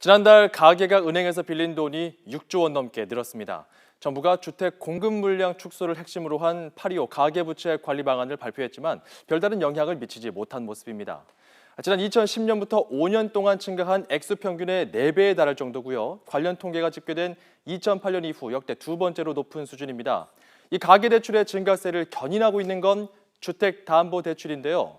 지난달 가계가 은행에서 빌린 돈이 6조 원 넘게 늘었습니다. 정부가 주택 공급 물량 축소를 핵심으로 한 8.25 가계부채 관리 방안을 발표했지만 별다른 영향을 미치지 못한 모습입니다. 지난 2010년부터 5년 동안 증가한 액수 평균의 4배에 달할 정도고요. 관련 통계가 집계된 2008년 이후 역대 두 번째로 높은 수준입니다. 이 가계대출의 증가세를 견인하고 있는 건 주택담보대출인데요.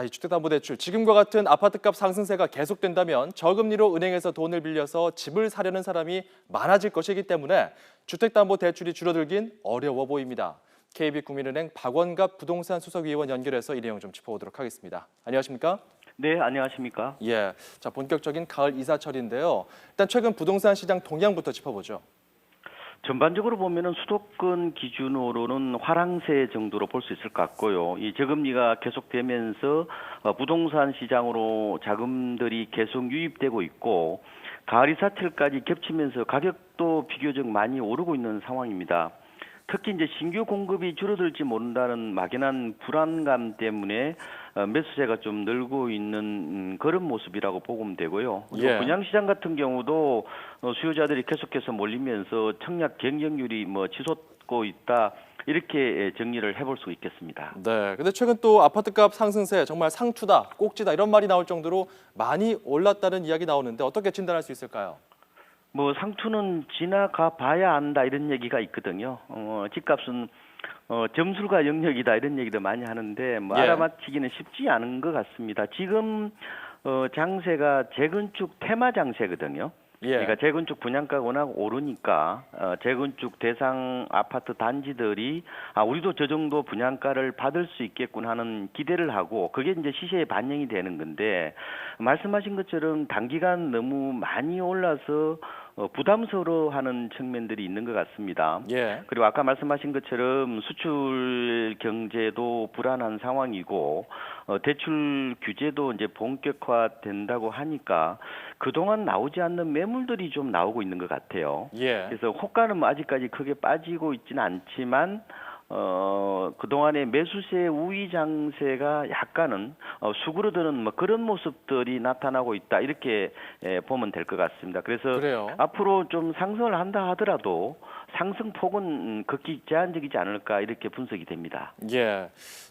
이 주택담보대출, 지금과 같은 아파트값 상승세가 계속된다면 저금리로 은행에서 돈을 빌려서 집을 사려는 사람이 많아질 것이기 때문에 주택담보대출이 줄어들긴 어려워 보입니다. KB국민은행 박원갑 부동산 수석위원 연결해서 이 내용 좀 짚어보도록 하겠습니다. 안녕하십니까? 네, 안녕하십니까? 예, 본격적인 가을 이사철인데요. 일단 최근 부동산 시장 동향부터 짚어보죠. 전반적으로 보면은 수도권 기준으로는 화랑세 정도로 볼 수 있을 것 같고요. 이 저금리가 계속되면서 부동산 시장으로 자금들이 계속 유입되고 있고 가을 이사철까지 겹치면서 가격도 비교적 많이 오르고 있는 상황입니다. 특히 이제 신규 공급이 줄어들지 모른다는 막연한 불안감 때문에 매수세가 좀 늘고 있는 그런 모습이라고 보면 되고요. 그리고 분양시장 같은 경우도 수요자들이 계속해서 몰리면서 청약 경쟁률이 치솟고 있다. 이렇게 정리를 해볼 수 있겠습니다. 네, 근데 최근 또 아파트값 상승세 정말 상투다, 꼭지다 이런 말이 나올 정도로 많이 올랐다는 이야기 나오는데 어떻게 진단할 수 있을까요? 상투는 지나가 봐야 안다 이런 얘기가 있거든요. 집값은 점술과 영역이다 이런 얘기도 많이 하는데 알아맞히기는 쉽지 않은 것 같습니다. 지금 장세가 재건축 테마 장세거든요. 그러니까 재건축 분양가가 워낙 오르니까 재건축 대상 아파트 단지들이 우리도 저 정도 분양가를 받을 수 있겠군 하는 기대를 하고 그게 이제 시세에 반영이 되는 건데 말씀하신 것처럼 단기간 너무 많이 올라서 부담스러워하는 측면들이 있는 것 같습니다. 그리고 아까 말씀하신 것처럼 수출 경제도 불안한 상황이고 대출 규제도 이제 본격화된다고 하니까 그동안 나오지 않는 매물들이 좀 나오고 있는 것 같아요. 그래서 호가는 아직까지 크게 빠지고 있지는 않지만 그동안의 매수세 우위 장세가 약간은 수그러드는 그런 모습들이 나타나고 있다 이렇게 보면 될 것 같습니다. 그래서 앞으로 좀 상승을 한다 하더라도 상승폭은 극히 제한적이지 않을까 이렇게 분석이 됩니다.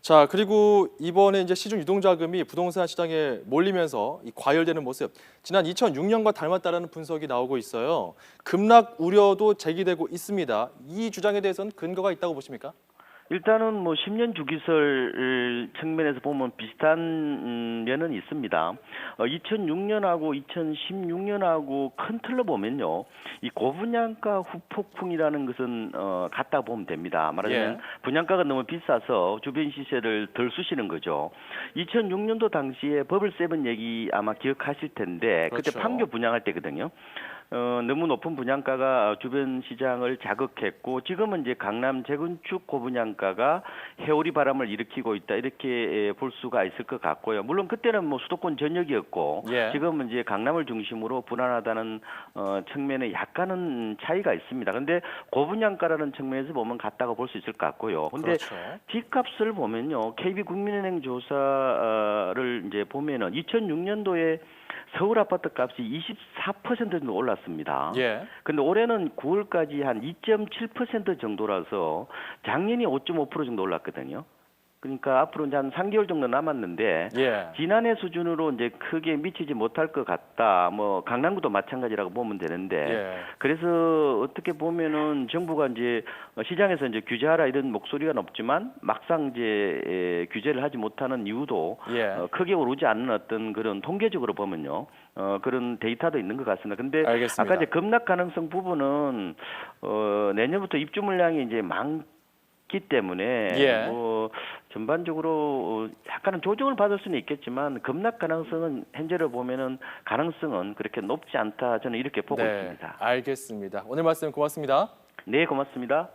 자, 그리고 이번에 이제 시중 유동자금이 부동산 시장에 몰리면서 과열되는 모습, 지난 2006년과 닮았다라는 분석이 나오고 있어요. 급락 우려도 제기되고 있습니다. 이 주장에 대해서는 근거가 있다고 보십니까? 일단은 10년 주기설 측면에서 보면 비슷한 면은 있습니다. 2006년하고 2016년하고 큰 틀로 보면요, 이 고분양가 후폭풍이라는 것은 같다 보면 됩니다. 말하자면 분양가가 너무 비싸서 주변 시세를 덜 쑤시는 거죠. 2006년도 당시에 버블7 얘기 아마 기억하실 텐데 그때 판교 분양할 때거든요. 너무 높은 분양가가 주변 시장을 자극했고 지금은 이제 강남 재건축 고분양가가 회오리 바람을 일으키고 있다 이렇게 볼 수가 있을 것 같고요. 물론 그때는 수도권 전역이었고 지금은 이제 강남을 중심으로 불안하다는 측면에 약간은 차이가 있습니다. 그런데 고분양가라는 측면에서 보면 같다고 볼 수 있을 것 같고요. 근데 집값을 보면요, KB국민은행 조사를 이제 보면은 2006년도에 서울 아파트 값이 24% 정도 올랐습니다. 근데 올해는 9월까지 한 2.7% 정도라서 작년이 5.5% 정도 올랐거든요. 그러니까 앞으로 이제 한 3개월 정도 남았는데 지난해 수준으로 이제 크게 미치지 못할 것 같다. 강남구도 마찬가지라고 보면 되는데 그래서 어떻게 보면은 정부가 이제 시장에서 이제 규제하라 이런 목소리가 높지만 막상 이제 규제를 하지 못하는 이유도 크게 오르지 않는 어떤 그런 통계적으로 보면요. 그런 데이터도 있는 것 같습니다. 근데 아까 이제 급락 가능성 부분은 내년부터 입주 물량이 이제 많기 때문에 전반적으로 약간은 조정을 받을 수는 있겠지만 급락 가능성은 현재로 보면은 가능성은 그렇게 높지 않다 저는 이렇게 보고 있습니다. 알겠습니다. 오늘 말씀 고맙습니다. 네, 고맙습니다.